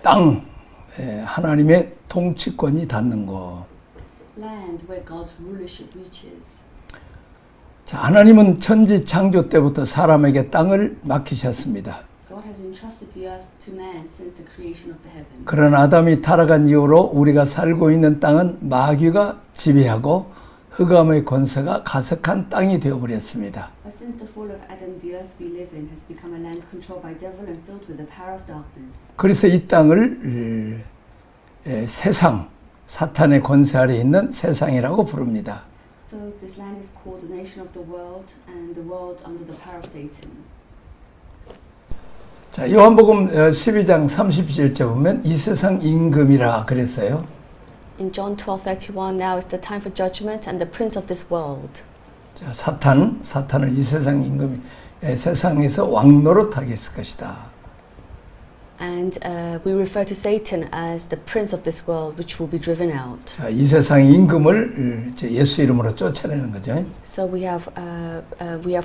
땅, 하나님의 통치권이 닿는 것. Land where God's rulership reaches. 자, 하나님은 천지 창조 때부터 사람에게 땅을 맡기셨습니다. God has entrusted the earth to man since the creation of the heavens. 그러나 아담이 타락한 이후로 우리가 살고 있는 땅은 마귀가 지배하고 흑암의 권세가 가득한 땅이 되어버렸습니다. But since the fall of Adam, the earth we live in has become a land controlled by devil and filled with the power of darkness. 그래서 이 땅을 세상, 사탄의 권세 아래 있는 세상이라고 부릅니다. So this land is called the nation of the world and the world under the power of Satan. 자, 요한복음 12장 37절 보면 이 세상 임금이라 그랬어요. In John 12:31, now is the time for judgment and the prince of this world. 자, 사탄을 이 세상 임금이 세상에서 왕노릇하게 했을 것이다. And we refer to Satan as the prince of this world, which will be driven out. 자, 이 세상 임금을 이제 예수 이름으로 쫓아내는 거죠. So we have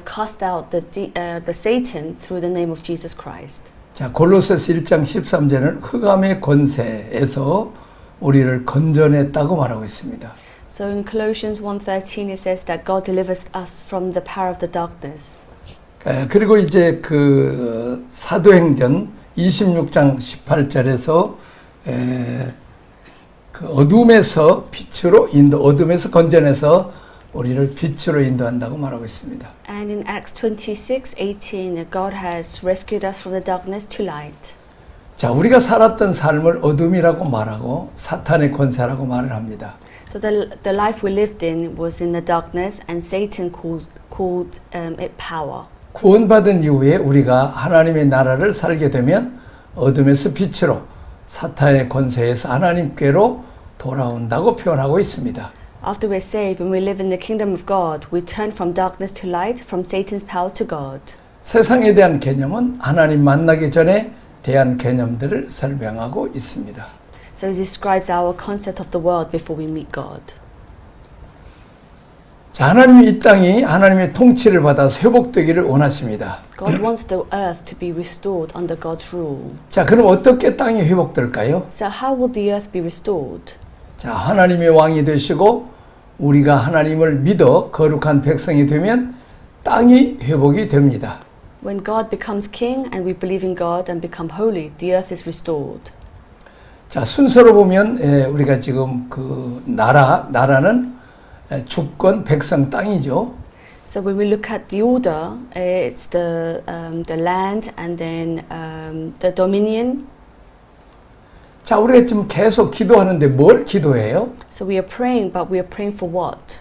cast out the Satan through the name of Jesus Christ. 자, 골로새서 1장 13절은 흑암의 권세에서 우리를 건져냈다고 말하고 있습니다. So in Colossians 1:13 it says that God delivers us from the power of the darkness. 그리고 이제 그 사도행전 26장 18절에서 그 어둠에서 빛으로 어둠에서 건져내서 우리를 빛으로 인도한다고 말하고 있습니다. And in Acts 26:18 God has rescued us from the darkness to light. 자, 우리가 살았던 삶을 어둠이라고 말하고 사탄의 권세라고 말을 합니다. So the life we lived in was in the darkness, and Satan called it power. 구원받은 이후에 우리가 하나님의 나라를 살게 되면 어둠에서 빛으로 사탄의 권세에서 하나님께로 돌아온다고 표현하고 있습니다. After we're saved, when we live in the kingdom of God, we turn from darkness to light, from Satan's power to God. 세상에 대한 개념은 하나님 만나기 전에 대한 개념들을 설명하고 있습니다. So it describes our concept of the world before we meet God. 자, 하나님이 이 땅이 하나님의 통치를 받아서 회복되기를 원하십니다. God wants the earth to be restored under God's rule. 자, 그럼 어떻게 땅이 회복될까요? So how will the earth be restored? 자, 하나님의 왕이 되시고 우리가 하나님을 믿어 거룩한 백성이 되면 땅이 회복이 됩니다. When God becomes king and we believe in God and become holy, the earth is restored. 자, 순서로 보면 우리가 지금 그 나라는 주권, 백성, 땅이죠. So when we look at the order, it's the land and then the dominion. 자, 우리가 지금 계속 기도하는데 뭘 기도해요? So we are praying, but we are praying for what?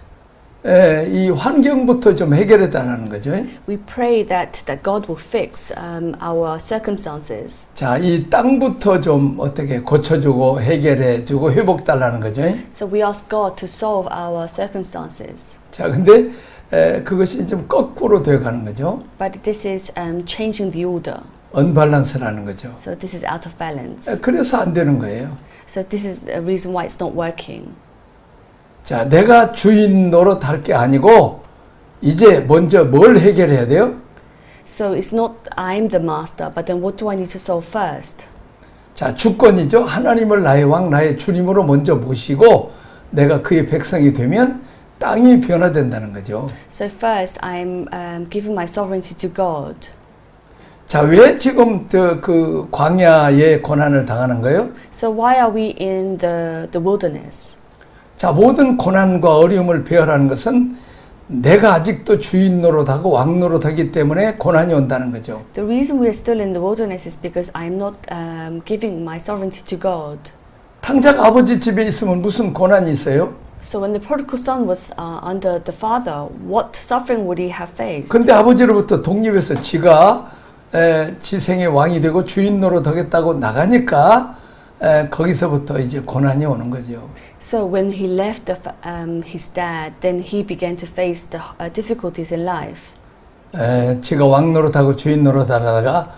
이 환경부터 좀 해결해 달라는 거죠. We pray that God will fix our circumstances. 자, 이 땅부터 좀 어떻게 고쳐주고 해결해주고 회복 달라는 거죠. So we ask God to solve our circumstances. 자, 근데 그것이 좀 거꾸로 되어가는 거죠. But this is changing the order. 언밸런스라는 거죠. So this is out of balance. 그래서 안 되는 거예요. So this is a reason why it's not working. 자, 내가 주인 노릇할 게 아니고 이제 먼저 뭘 해결해야 돼요? So it's not I'm the master, but then what do I need to solve first? 자, 주권이죠. 하나님을 나의 왕, 나의 주님으로 먼저 모시고 내가 그의 백성이 되면 땅이 변화된다는 거죠. So first I'm giving my sovereignty to God. 자, 왜 지금 그 광야의 고난을 당하는 거예요? So why are we in the wilderness? 자, 모든 고난과 어려움을 배열하는 것은 내가 아직도 주인 노릇하고 왕 노릇하기 때문에 고난이 온다는 거죠. The reason we are still in the wilderness is because I'm not giving my sovereignty to God. 탕자가 아버지 집에 있으면 무슨 고난이 있어요? So when the prodigal son was under the father, what suffering would he have faced? 근데 아버지로부터 독립해서 지가 지생의 왕이 되고 주인 노릇하겠다고 나가니까 거기서부터 이제 고난이 오는 거죠. So when he left his dad, then he began to face the difficulties in life. 지가 왕 노릇하고 주인 노릇하다가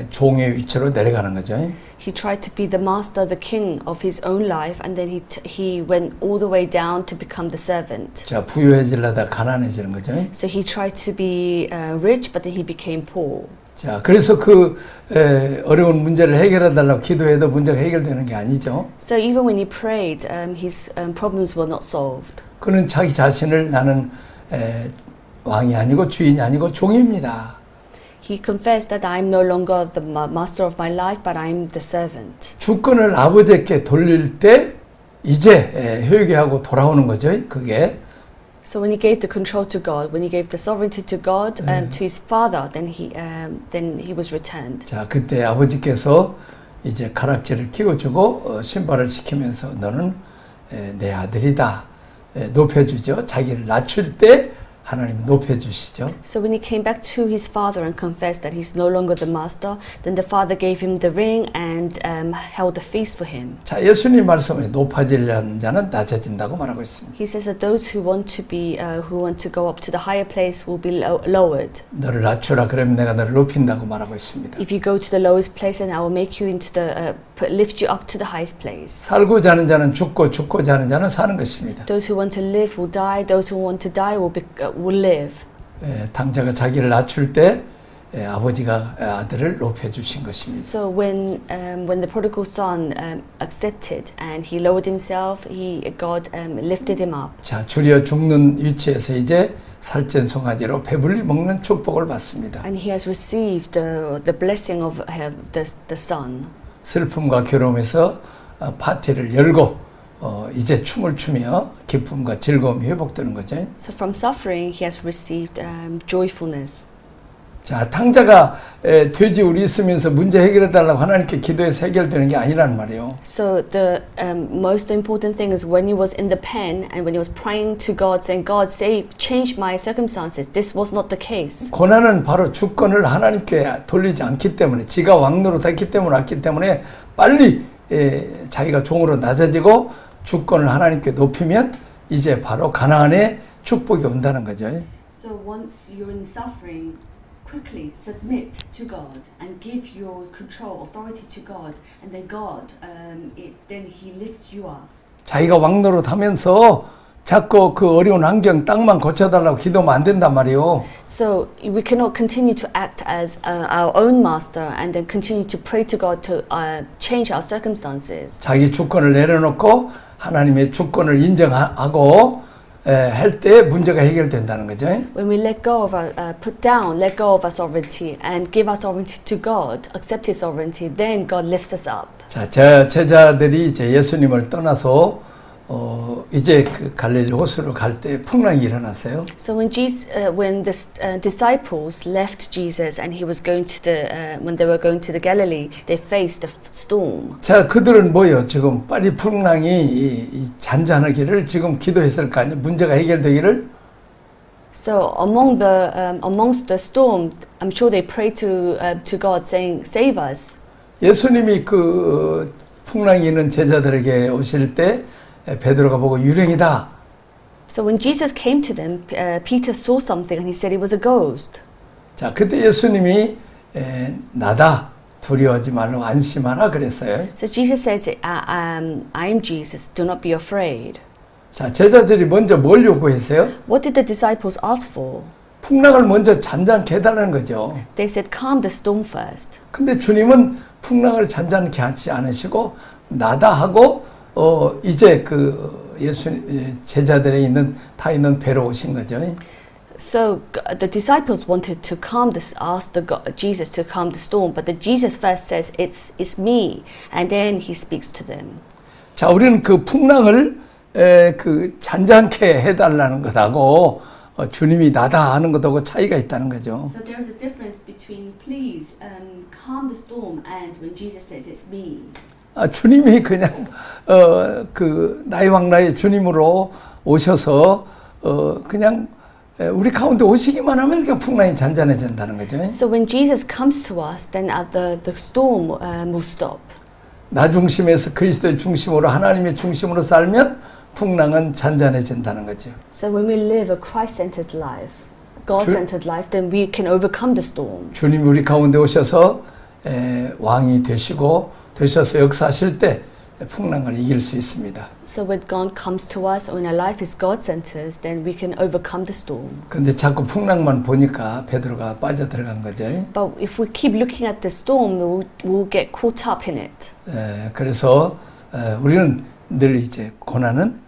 종의 위치로 내려가는 거죠. He tried to be the master, the king of his own life, and then he went all the way down to become the servant. 자, 부유해지려다 가난해지는 거죠. So he tried to be rich, but then he became poor. 자, 그래서 어려운 문제를 해결해 달라고 기도해도 문제가 해결되는 게 아니죠. So even when he prayed, his problems were not solved. 그는 자기 자신을 나는 왕이 아니고 주인이 아니고 종입니다. He confessed that I'm no longer the master of my life, but I'm the servant. 주권을 아버지께 돌릴 때 이제 회개하고 돌아오는 거죠. 그게. So when he gave the control to God, when he gave the sovereignty to God, to his father, then he was returned. 자, 그때 아버지께서 이제 가락지를 끼워주고 신발을 시키면서 너는 내 아들이다. 높여주죠. 자기를 낮출 때 하나님 높여주시죠. So when he came back to his father and confessed that he's no longer the master, then the father gave him the ring and held a feast for him. 자, 예수님 말씀에 높아지려는 자는 낮아진다고 말하고 있습니다. He says that those who want to go up to the higher place will be lowered. 너를 낮추라 그러면 내가 너를 높인다고 말하고 있습니다. If you go to the lowest place, then I will make you into lift you up to the highest place. 살고자 하는 자는 죽고 죽고자 하는 자는 사는 것입니다. Those who want to live will die. Those who want to die will live. 당자가 자기를 낮출 때 아버지가 아들을 높여주신 것입니다. So when the prodigal son accepted and he lowered himself, God lifted him up. 자, 줄여 죽는 위치에서 이제 살찐 송아지로 배불리 먹는 축복을 받습니다. And he has received the blessing of the son. 슬픔과 괴로움에서 파티를 열고 이제 춤을 추며 기쁨과 즐거움이 회복되는 거죠. So from suffering, he has received joyfulness. 자, 탕자가 돼지울이 있으면서 문제 해결해 달라고 하나님께 기도해서 해결되는 게 아니란 말이에요. So the most important thing is when he was in the pen and when he was praying to God, saying, "God, change my circumstances." This was not the case. 고난은 바로 주권을 하나님께 돌리지 않기 때문에 지가 왕노로 됐기 때문에 왔기 때문에 빨리 자기가 종으로 낮아지고 주권을 하나님께 높이면 이제 바로 가나안의 축복이 온다는 거죠. So once you're in suffering, quickly submit to God and give your control, authority to God, and then then He lifts you up. 자기가 왕노릇 하면서 자꾸 그 어려운 환경 땅만 고쳐달라고 기도하면 안 된단 말이에요. So we cannot continue to act as our own master and then continue to pray to God to change our circumstances. 자기 주권을 내려놓고 하나님의 주권을 인정하고 할 때 문제가 해결된다는 거죠. When we let go of let go of our sovereignty and give our sovereignty to God, accept His sovereignty, then God lifts us up. 자, 제자들이 이제 예수님을 떠나서 이제 그 갈릴리 호수로 갈 때 풍랑이 일어났어요. So when the disciples left Jesus and he was going to when they were going to the Galilee, they faced a storm. 자, 그들은 뭐요? 지금 빨리 풍랑이 잔잔하기를 지금 기도했을 거 아니에요? 문제가 해결되기를. So amongst the storm, I'm sure they prayed to God, saying, "Save us." 예수님이 그 풍랑이 있는 제자들에게 오실 때 베드로가 보고 유령이다. So when Jesus came to them, Peter saw something and he said it was a ghost. 자, 그때 예수님이 나다 두려워하지 말라고 안심하라 그랬어요. So Jesus says, I am Jesus, do not be afraid. 자, 제자들이 먼저 뭘 요구했어요? What did the disciples ask for? 풍랑을 먼저 잔잔케 해달라는 거죠. They said, calm the storm first. 근데 주님은 풍랑을 잔잔케 하지 않으시고 나다 하고 이제 그 제자들에 다 있는 배로 오신 거죠. So the disciples wanted to ask Jesus to calm the storm, but Jesus first says it's me, and then he speaks to them. 자, 우리는 그 풍랑을 그 잔잔케 해달라는 것하고 주님이 나다 하는 것하고 차이가 있다는 거죠. So there is a difference between please calm the storm and when Jesus says it's me. 주님이 그냥 그 나의 왕나의 주님으로 오셔서 그냥 우리 가운데 오시기만 하면 그냥 풍랑이 잔잔해진다는 거죠. So when Jesus comes to us, then the storm will stop. 나 중심에서 그리스도의 중심으로 하나님의 중심으로 살면 풍랑은 잔잔해진다는 거죠. So when we live a Christ-centered life, God-centered life, then we can overcome the storm. 주님이 우리 가운데 오셔서 왕이 되셔서 역사하실 때 풍랑을 이길 수 있습니다. So when God comes to us, or when our life is God-centered, then we can overcome the storm. 근데 자꾸 풍랑만 보니까 베드로가 빠져들어간 거죠. But if we keep looking at the storm, we'll get caught up in it. 그래서 우리는 늘 이제 고난은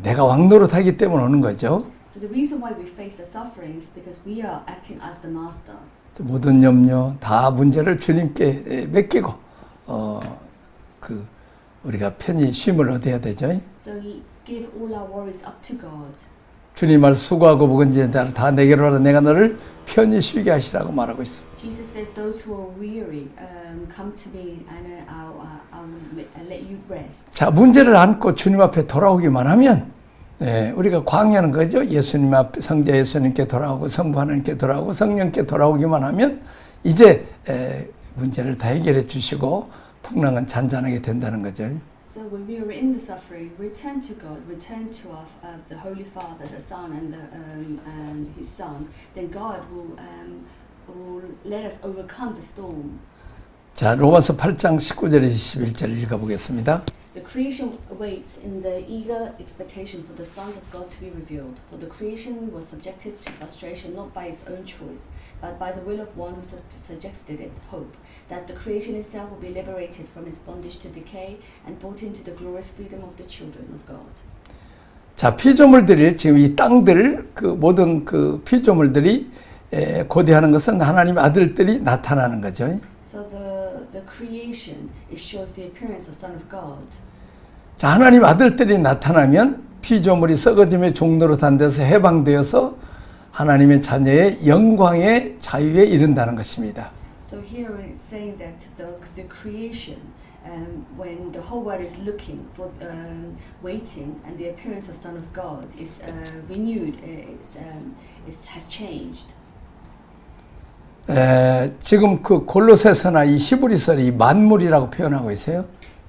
내가 왕노릇하기 때문에 오는 거죠. So the reason why we face the suffering is because we are acting as the master. 모든 염려, 다 문제를 주님께 맡기고 우리가 편히 쉼을 얻어야 되죠. So give all our worries up to God. 주님 말 수고하고 무거운지 다 내게로 하라 내가 너를 편히 쉬게 하시라고 말하고 있습니다. Jesus says, "Those who are weary, come to me, and I'll let you rest." 자, 문제를 안고 주님 앞에 돌아오기만 하면 우리가 광야는 거죠. 예수님 앞에 성자 예수님께 돌아오고 성부 하나님께 돌아오고 성령께 돌아오기만 하면 이제 문제를 다 해결해 주시고 풍랑은 잔잔하게 된다는 거죠. So when we are in the suffering, return to God, return to the Holy Father, the Son, and His Son. Then God will let us overcome the storm. 자, 로마서 8장 19절에서 21절 읽어보겠습니다. The creation waits in the eager expectation for the sons of God to be revealed. For the creation was subjected to frustration not by its own choice, but by the will of one who suggested it, hope, that the creation itself will be liberated from its bondage to decay and brought into the glorious freedom of the children of God. 자, 피조물들이 지금 이 땅들 모든 피조물들이 고대하는 것은 하나님의 아들들이 나타나는 거죠. So the creation it shows the appearance of Son of God. 자, 하나님 아들들이 나타나면 피조물이 썩어짐의 종로로 단 데서 해방되어서 하나님의 자녀의 영광의 자유에 이른다는 것입니다. So here it's saying that the creation, when the whole world is looking for, waiting, and the appearance of Son of God is renewed, has changed. 지금 골로새서나 이 히브리서를 만물이라고 표현하고 있어요.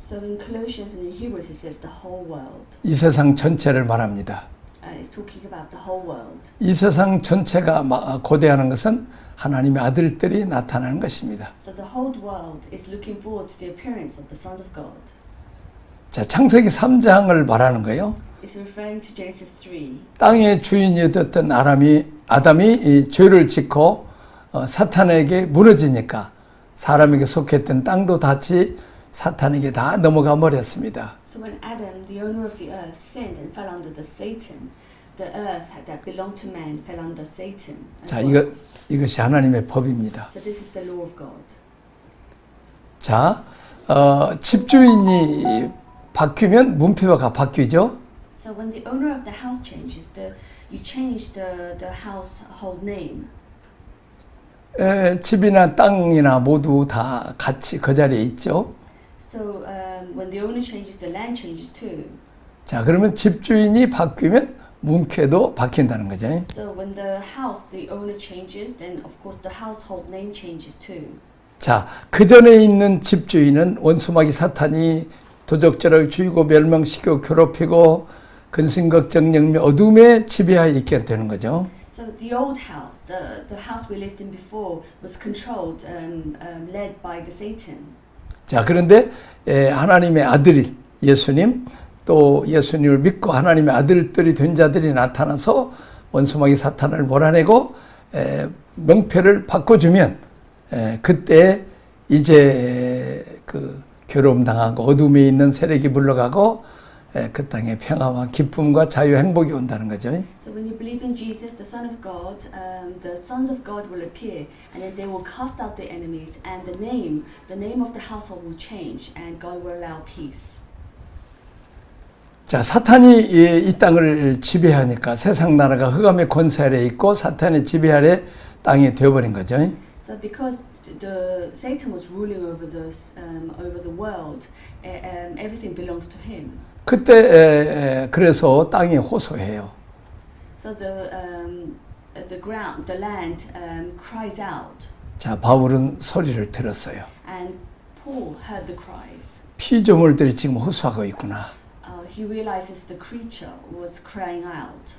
So in Colossians and in Hebrews it says the whole world. 이 세상 전체를 말합니다. It's talking about the whole world. 이 세상 전체가 고대하는 것은 하나님의 아들들이 나타나는 것입니다. So the whole world is looking forward to the appearance of the sons of God. 자, 창세기 3장을 말하는 거예요. It's referring to Genesis 3. 땅의 주인이 됐던 아담이 이 죄를 짓고 사탄에게 무너지니까 사람에게 속했던 땅도 같이 사탄에게 다 넘어가 버렸습니다. So when Adam, the owner of the earth, sinned and fell under the Satan, the earth that belonged to man fell under Satan. 자, 이것이 하나님의 법입니다. So this is the law of God. 자, 집주인이 바뀌면 문표가 바뀌죠. So when the owner of the house changes, you change the household name. 집이나 땅이나 모두 다 같이 그 자리에 있죠. So when the owner changes, the land changes too. 자, 그러면 집주인이 바뀌면 문패도 바뀐다는 거죠. So when the owner changes, then of course the household name changes too. 자, 그 전에 있는 집주인은 원수마귀 사탄이 도적질을 죽이고 멸망시키고 괴롭히고 근심걱정 영미 어둠에 지배하여 있게 되는 거죠. So the old house, the house we lived in before, was controlled, led by the Satan. 자, 그런데 하나님의 아들 예수님 또 예수님을 믿고 하나님의 아들들이 된 자들이 나타나서 원수마귀 사탄을 몰아내고 명패를 바꿔주면 그때 이제 괴로움 당하고 어둠에 있는 세력이 물러가고 그 땅에 평화와 기쁨과 자유, 행복이 온다는 거죠. So when you believe in Jesus, the Son of God, the sons of God will appear, and then they will cast out the enemies, and the name of the household will change, and God will allow peace. 자, 사탄이 이 땅을 지배하니까 세상 나라가 흑암의 권세 아래 있고 사탄의 지배 아래 땅이 되어버린 거죠. So because Satan was ruling over the world, everything belongs to him. 그때 그래서 땅이 호소해요. So the land cries out. 자, 바울은 소리를 들었어요. And Paul heard the cries. 피조물들이 지금 호소하고 있구나. He realizes the creature was crying out.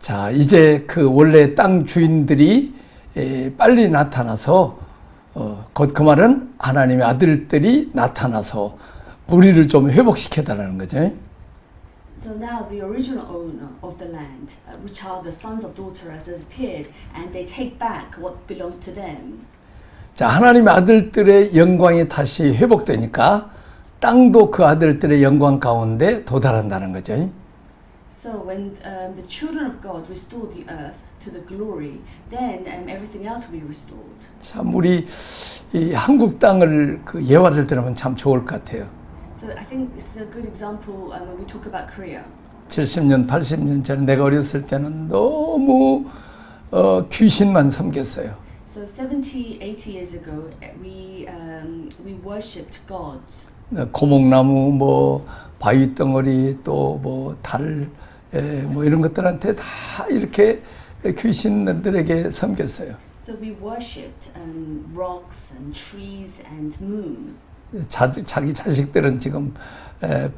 자, 이제 원래 땅 주인들이 빨리 나타나서 곧 그 말은 하나님의 아들들이 나타나서 우리를 좀 회복시켜달라는 거죠. So now the original owner of the land, which are the sons of daughter, has appeared, and they take back what belongs to them. 자, 하나님의 아들들의 영광이 다시 회복되니까 땅도 그 아들들의 영광 가운데 도달한다는 거죠. So when the children of God restore the earth to the glory, then everything else will be restored. 참 우리 이 한국 땅을 그 예화를 들으면 참 좋을 것 같아요. So I think it's a good example when we talk about Korea. 70년, 80년 전에 내가 어렸을 때는 너무 귀신만 섬겼어요. So 70, 80 years ago, we worshipped gods. 고목나무, 뭐 바위 덩어리, 또 뭐 달, 뭐 이런 것들한테 다 이렇게 귀신들에게 섬겼어요. So we worshipped rocks and trees and moon. 자기 자식들은 지금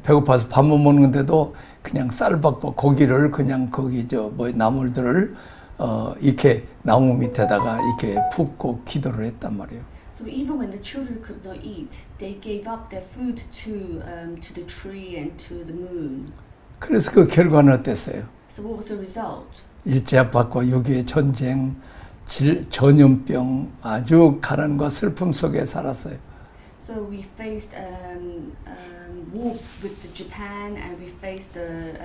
배고파서 밥 못 먹는데도 그냥 쌀밥과 고기를 그냥 거기 뭐 나물들을 이렇게 나무 밑에다가 이렇게 붓고 기도를 했단 말이에요. So even when the children could not eat, they gave up their food to the tree and to the moon. 그래서 그 결과는 어땠어요? So what was the result? 일제압박과 6.25 전쟁, 전염병, 아주 가난과 슬픔 속에 살았어요. So we faced war with Japan, and we faced the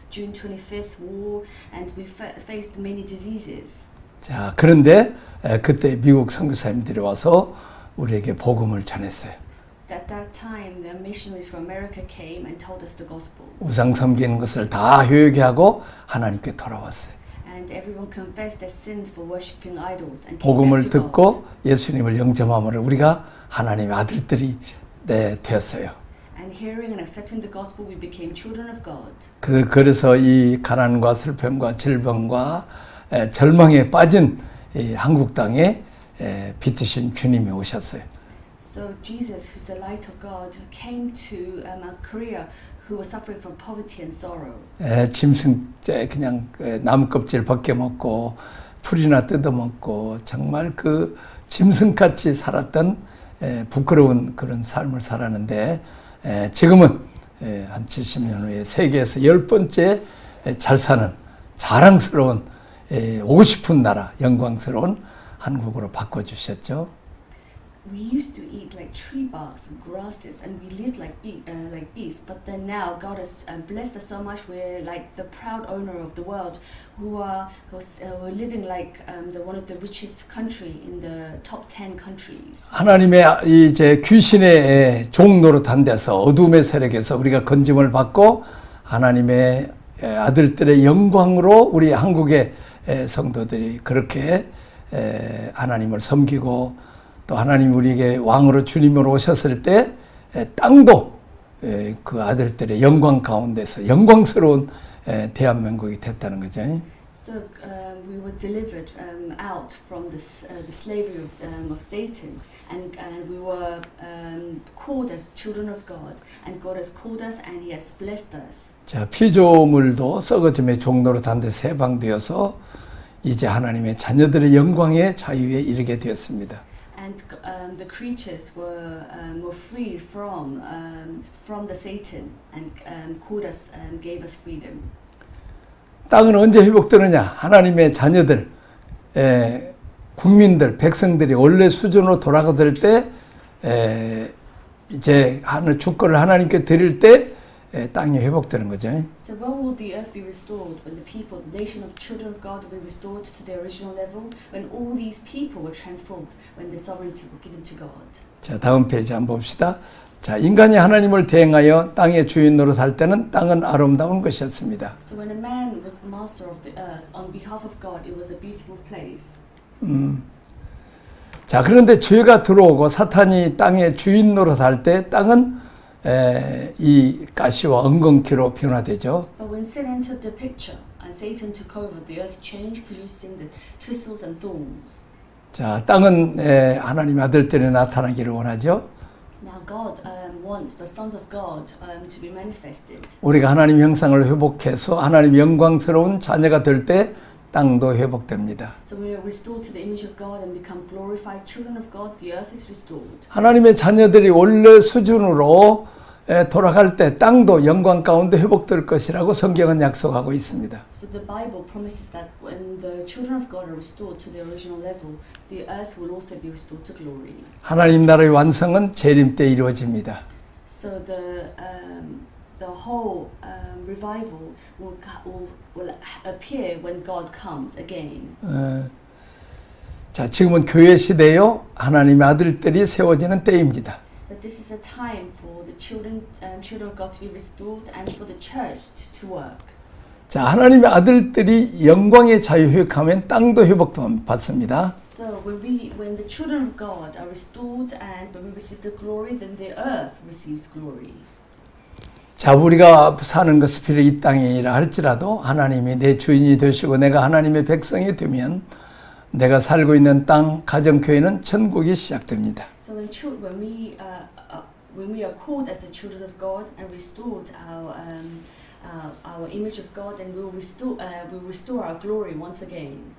June 25th war, and we faced many diseases. 자, 그런데 그때 미국 선교사님들이 와서 우리에게 복음을 전했어요. At that time, the missionaries from America came and told us the gospel. 우상 섬기는 것을 다 회개하고 하나님께 돌아왔어요. And everyone confessed their sins for worshiping idols and came 복음을 back to God. 듣고 예수님을 영접함으로 우리가 하나님의 아들들이 되었어요. And hearing and accepting the gospel, we became children of God. 그래서 이 가난과 슬픔과 질병과 절망에 빠진 이 한국 땅에 빛이신 주님이 오셨어요. So Jesus, who's the light of God, came to Korea, who was suffering from poverty and sorrow. 짐승째 그냥 나무 껍질 벗겨 먹고 풀이나 뜯어 먹고 정말 그 짐승같이 살았던 부끄러운 그런 삶을 살았는데 지금은 한 70년 후에 세계에서 10번째 잘 사는 자랑스러운 오고 싶은 나라 영광스러운 한국으로 바꿔주셨죠. We used to eat like tree barks and grasses, and we lived like beasts. But then now God has blessed us so much. We're like the proud owner of the world, we're living like one of the richest country in the top 10 countries. 하나님의 이제 귀신의 종 노릇한 데서 어둠의 세력에서 우리가 건짐을 받고 하나님의 아들들의 영광으로 우리 한국의 성도들이 그렇게 하나님을 섬기고 또 하나님 우리에게 왕으로 주님으로 오셨을 때 땅도 그 아들들의 영광 가운데서 영광스러운 대한민국이 됐다는 거죠. So we were delivered out from the slavery of Satan, and we were called as children of God, and God has called us, and He has blessed us. 자, 피조물도 썩어짐의 종로로 단데 세방되어서 이제 하나님의 자녀들의 영광의 자유에 이르게 되었습니다. And the creatures were freed from the Satan, and called us and gave us freedom. 땅은 언제 회복되느냐? 하나님의 자녀들, 국민들, 백성들이 원래 수준으로 돌아가될 때, 이제 주권을 하나님께 드릴 때 땅이 회복되는 거죠. So when will the earth be restored? When the people, the nation of children of God will be restored to their original level? When all these people were transformed? When the sovereignty were given to God? 자, 다음 페이지 한번 봅시다. 자, 인간이 하나님을 대행하여 땅의 주인 노릇할 때는 땅은 아름다운 것이었습니다. So when a man was the master of the earth on behalf of God, it was a beautiful place. 자, 그런데 죄가 들어오고 사탄이 땅의 주인 노릇할 때 땅은 이 가시와 엉겅퀴로 변화되죠. But when sin entered the picture and Satan took over, the earth changed, producing the thistles and thorns. 자, 땅은 하나님의 아들들이 나타나기를 원하죠. Now God wants the sons of God to be manifested. 우리가 하나님 형상을 회복해서 하나님 영광스러운 자녀가 될 때 땅도 회복됩니다. So when we are restored to the image of God and become glorified children of God, the earth is restored. 하나님의 자녀들이 원래 수준으로 돌아갈 때 땅도 영광 가운데 회복될 것이라고 성경은 약속하고 있습니다. So the Bible promises that when the children of God are restored to their original level, the earth will also be restored to glory. 하나님 나라의 완성은 재림 때 이루어집니다. So the whole revival will appear when God comes again. 자, 지금은 교회 시대요. 하나님의 아들들이 세워지는 때입니다. That this is a time for the children of God to be restored and for the church to work. 자, 하나님의 아들들이 영광의 자유 회복하면 땅도 회복받습니다. So when the children of God are restored and when we receive the glory, then the earth receives glory. 자, 우리가 사는 것이 비록 이 땅이라 할지라도 하나님이 내 주인이 되시고 내가 하나님의 백성이 되면 내가 살고 있는 땅, 가정교회는 천국이 시작됩니다. So when we are called as the children of God and restored our image of God, and we'll restore our glory once again.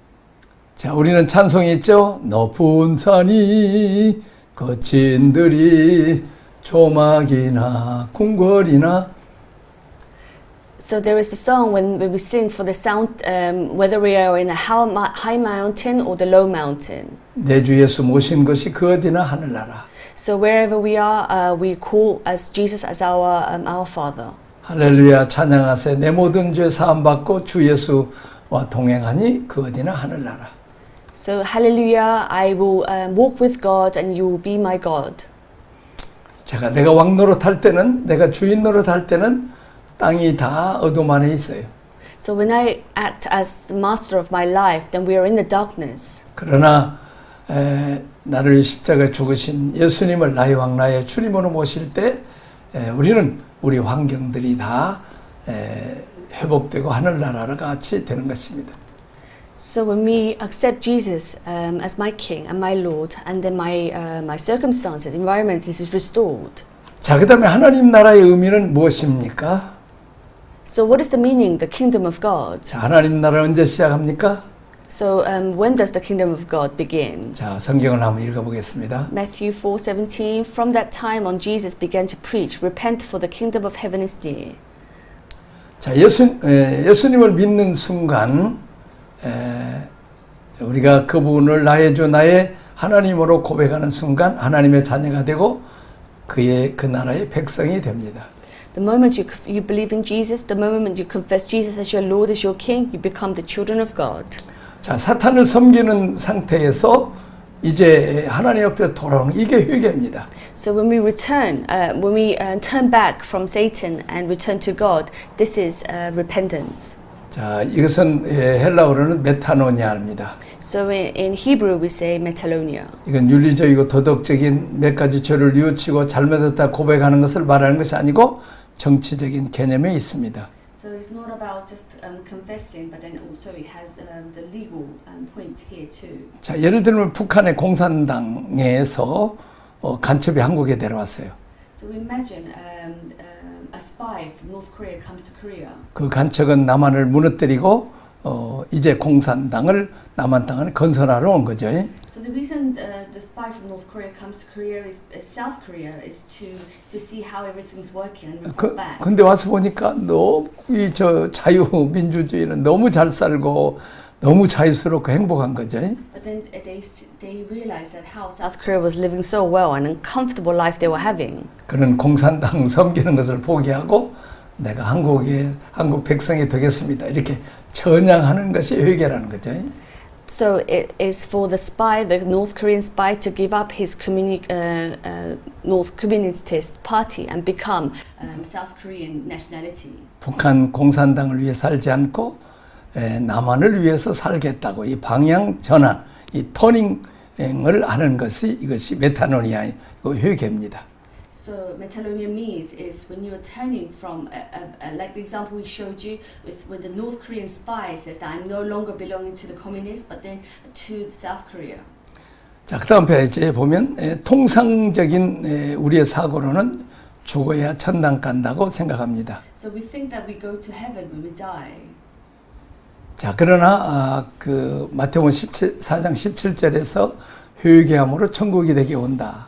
자, 우리는 찬송이 있죠. 높은 산이 거친 들이 조막이나 궁궐이나. So there is the song when we sing for the sound, whether we are in a high mountain or the low mountain. 내 주 예수 모신 것이 그 어디나 하늘나라. So wherever we are, we call as Jesus as our Father. 할렐루야 찬양하세. 내 모든 죄 사함 받고 주 예수와 동행하니 그 어디나 하늘나라. So hallelujah, I will walk with God and you will be my God. 제가 내가 왕 노릇할 때는, 내가 주인 노릇할 때는 땅이 다 어둠 안에 있어요. So when I act as the master of my life, then we are in the darkness. 그러나 나를 위해 십자가에 죽으신 예수님을 나의 왕 나의 주님으로 모실 때 우리는 우리 환경들이 다 회복되고 하늘나라가 같이 되는 것입니다. So when we accept Jesus as my King and my Lord, and then my circumstances, environment is restored. 자, 그다음에 하나님 나라의 의미는 무엇입니까? So what is the meaning, the kingdom of God? 자, 하나님 나라 언제 시작합니까? So when does the kingdom of God begin? 자, 성경을 한번 읽어보겠습니다. Matthew 4:17. From that time on, Jesus began to preach, "Repent, for the kingdom of heaven is near." 자, 예수님을 믿는 순간 우리가 그분을 나의 주 나의 하나님으로 고백하는 순간 하나님의 자녀가 되고 그 나라의 백성이 됩니다. The moment you believe in Jesus, the moment you confess Jesus as your Lord, as your King, you become the children of God. 자, 사탄을 섬기는 상태에서 이제 하나님 옆에 돌아오는 이게 회개입니다. So when we turn back from Satan and return to God, this is repentance. 자, 이것은 헬라어로는 메타노니아입니다. So in Hebrew we say metanoia. 이건 윤리적이고 도덕적인 몇 가지 죄를 뉘우치고 잘못했다 고백하는 것을 말하는 것이 아니고 정치적인 개념에 있습니다. So it's not about just confessing, but then also it has the legal point here too. 자, 예를 들면 북한의 공산당에서 간첩이 한국에 내려왔어요. So imagine a spy from North Korea comes to Korea. 그 간첩은 남한을 무너뜨리고 이제 공산당을 남한 땅을 건설하러 온 거죠. So the reason the spy from North Korea comes to Korea is South Korea is to see how everything's working and report back. 근데 와서 보니까 너무 자유민주주의는 너무 잘 살고 너무 자유스럽고 행복한 거죠. But then they realized that how South Korea was living so well and a comfortable life they were having. 그런 공산당 섬기는 것을 포기하고 내가 한국 백성이 되겠습니다. 이렇게 전향하는 것이 회개라는 거죠. So it is for the North Korean spy, to give up his North Communist party and become South Korean nationality. 북한 공산당을 위해 살지 않고 남한을 위해서 살겠다고 이 방향 전환, 이 터닝을 하는 것이 이것이 메타노니아의 회개입니다. So metanoia means is when you are turning from like the example we showed you with the North Korean spy says that I'm no longer belonging to the communists but then to South Korea. 자, 그다음 페이지에 보면 통상적인 우리의 사고로는 죽어야 천당 간다고 생각합니다. So we think that we go to heaven when we die. 자, 그러나 마태복음 4장 17절에서 회개함으로 천국이 되게 온다.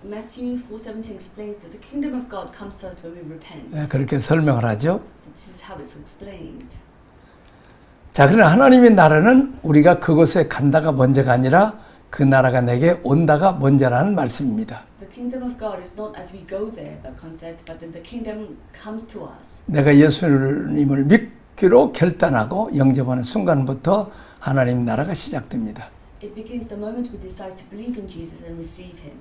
Matthew 4:17 explains that the kingdom of God comes to us when we repent. 예, 그렇게 설명을 하죠. So this is how it's explained. 자, 그러나 하나님의 나라는 우리가 그곳에 간다가 먼저가 아니라 그 나라가 내게 온다가 먼저라는 말씀입니다. The kingdom of God is not as we go there, the concept, but then the kingdom comes to us. 내가 예수님을 믿기로 결단하고 영접하는 순간부터 하나님 나라가 시작됩니다. It begins the moment we decide to believe in Jesus and receive Him.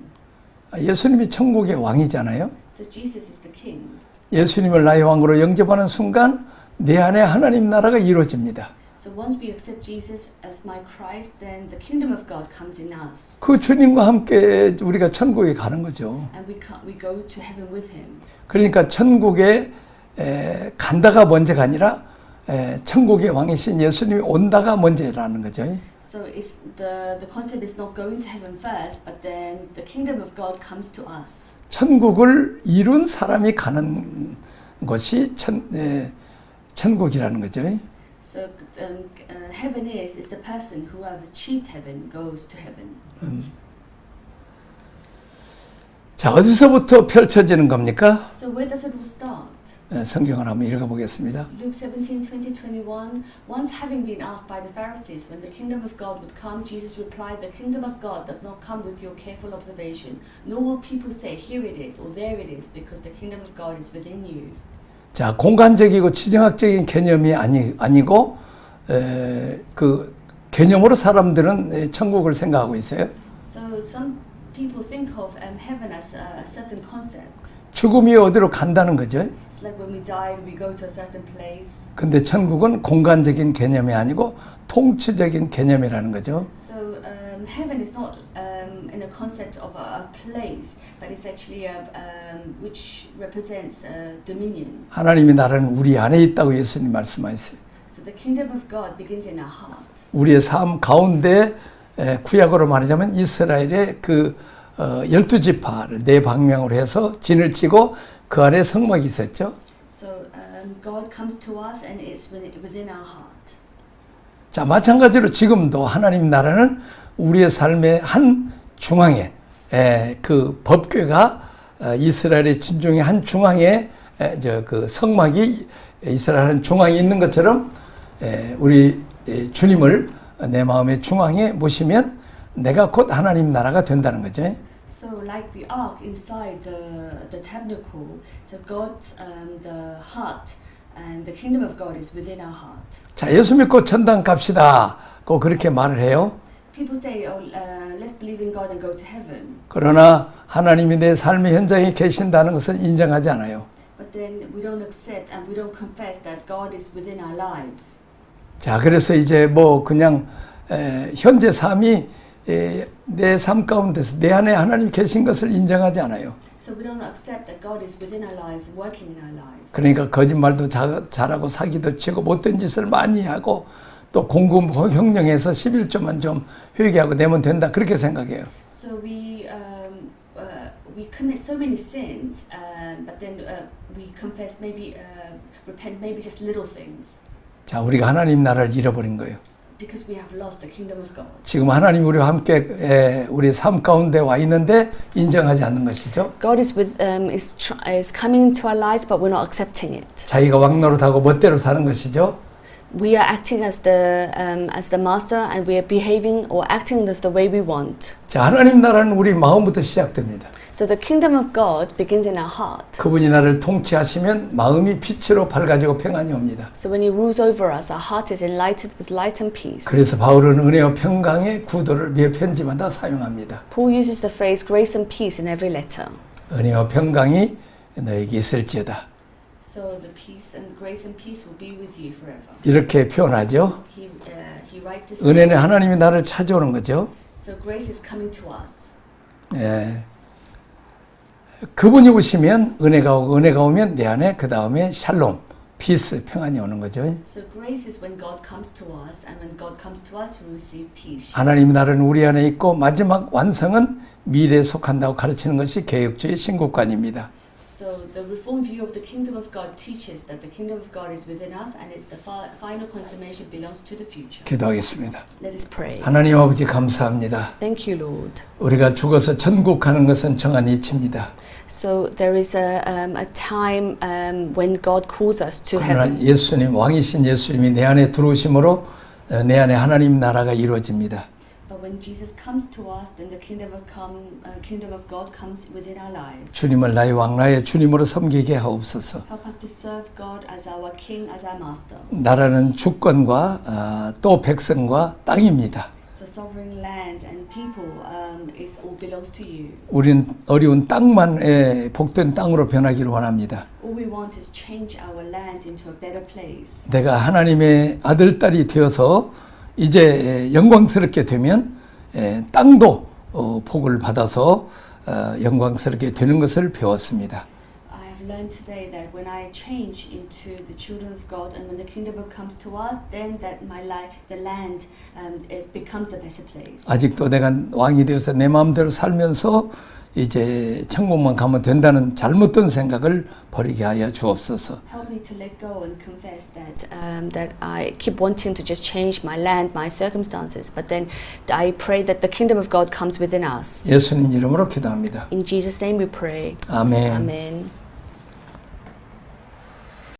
예수님이 천국의 왕이잖아요. So Jesus is the King. 예수님을 나의 왕으로 영접하는 순간 내 안에 하나님 나라가 이루어집니다. So once we accept Jesus as my Christ, then the kingdom of God comes in us, 그 주님과 함께 우리가 천국에 가는 거죠. and we go to heaven with Him. 그러니까 천국에 간다가 먼저가 아니라 천국의 왕이신 예수님이 온다가 먼저라는 거죠. So it's the concept is not going to heaven first, but then the kingdom of God comes to us. 천국을 이룬 사람이 가는 것이 천국이라는 거죠. So heaven is the person who have achieved heaven goes to heaven. 자, 어디서부터 펼쳐지는 겁니까? So where does it all start? 성경을 한번 읽어보겠습니다. Luke 17:20-21. Once having been asked by the Pharisees when the kingdom of God would come, Jesus replied, "The kingdom of God does not come with your careful observation, nor will people say, 'Here it is' or 'There it is,' because the kingdom of God is within you." 자, 공간적이고 지정학적인 개념이 아니고 그 개념으로 사람들은 천국을 생각하고 있어요. So some people think of heaven as a certain concept. 죽음이 어디로 간다는 거죠. It's like when we die, we go to a certain place. 근데 천국은 공간적인 개념이 아니고 통치적인 개념이라는 거죠. So heaven is not in a concept of a place, but it's actually which represents dominion. 하나님의 나라는 우리 안에 있다고 예수님 말씀하셨어요. So the kingdom of God begins in our heart. 우리의 삶 가운데 구약으로 말하자면 이스라엘의 그 12지파를 네 방향으로 해서 진을 치고 그 안에 성막이 있었죠. So God comes to us and it's within our heart. 자, 마찬가지로 지금도 하나님 나라는 우리의 삶의 한 중앙에 그 법궤가 이스라엘의 진중의 한 중앙에 그 성막이 이스라엘 한 중앙에 있는 것처럼 우리 주님을 내 마음의 중앙에 모시면 내가 곧 하나님 나라가 된다는 거죠. So like the ark inside the tabernacle, so God's the heart and the kingdom of God is within our heart. 자, 예수 믿고 천당 갑시다. 꼭 그렇게 말을 해요. People say, let's believe in God and go to heaven. 그러나 하나님이 내 삶의 현장에 계신다는 것은 인정하지 않아요. But then we don't accept and we don't confess that God is within our lives. 자, 그래서 이제 뭐 그냥 현재 삶이 내 삶 가운데서 내 안에 하나님 계신 것을 인정하지 않아요. So we don't accept that God is within our lives, working in our lives. 그러니까 거짓말도 잘하고 사기도 치고 못된 짓을 많이 하고 또 공금 횡령해서 11조만 좀 회개하고 내면 된다 그렇게 생각해요. So we commit so many sins, but then we confess maybe repent maybe just little things. 자, 우리가 하나님 나라를 잃어버린 거예요. Because we have lost the kingdom of God. 지금 하나님 우리와 함께 우리 삶 가운데 와 있는데 인정하지 않는 것이죠. God is is coming to our lives, but we're not accepting it. 자기가 왕노릇하고 멋대로 사는 것이죠. We are acting as the master, and we are behaving or acting as the way we want. 자, 하나님 나라는 우리 마음부터 시작됩니다. So the kingdom of God begins in our heart. 그분이 나를 통치하시면 마음이 빛으로 밝아지고 평안이 옵니다. So when He rules over us, our heart is enlightened with light and peace. 그래서 바울은 은혜와 평강의 구도를 매 편지마다 사용합니다. Paul uses the phrase grace and peace in every letter. 은혜와 평강이 너에게 있을지어다. So the peace and grace and peace will be with you forever. 이렇게 표현하죠. He writes this. 은혜는 하나님이 나를 찾아오는 거죠. So grace is coming to us. 예. 그분이 오시면 은혜가 오고 은혜가 오면 내 안에 그 다음에 샬롬, 피스, 평안이 오는 거죠. So grace is when God comes to us, and when God comes to us, we receive peace. 하나님의 나라는 우리 안에 있고 마지막 완성은 미래에 속한다고 가르치는 것이 개혁주의 신국관입니다. So the Reformed view of the kingdom of God teaches that the kingdom of God is within us and its the final consummation belongs to the future. 기도하겠습니다. Let us pray. 하나님 아버지 감사합니다. Thank you, Lord. 우리가 죽어서 천국 가는 것은 정한 이치입니다. So there is a time when God calls us to 그러나 heaven. 예수님, 왕이신 예수님이 내 안에 들어오심으로 내 안에 하나님 나라가 이루어집니다. But when Jesus comes to us, then the kingdom of God comes within our lives. 주님을 나의 왕, 나의 주님으로 섬기게 하옵소서. Help us to serve God as our King, as our Master. 나라는 주권과 또 백성과 땅입니다. So sovereign land and people all belongs to you. 우린 어려운 땅만의 복된 땅으로 변하기를 원합니다. All we want is change our land into a better place. 내가 하나님의 아들, 딸이 되어서 이제 영광스럽게 되면 땅도 복을 받아서 영광스럽게 되는 것을 배웠습니다. I have learned today that when I change into the children of God and when the kingdom comes to us, then that my life, the land, it becomes a better place. 아직도 내가 왕이 되어서 내 마음대로 살면서 이제 천국만 가면 된다는 잘못된 생각을 버리게 하여 주옵소서. Help me to let go and confess that I keep wanting to just change my land, my circumstances, but then I pray that the kingdom of God comes within us. 예수님 이름으로 기도합니다. In Jesus' name we pray. 아멘. Amen.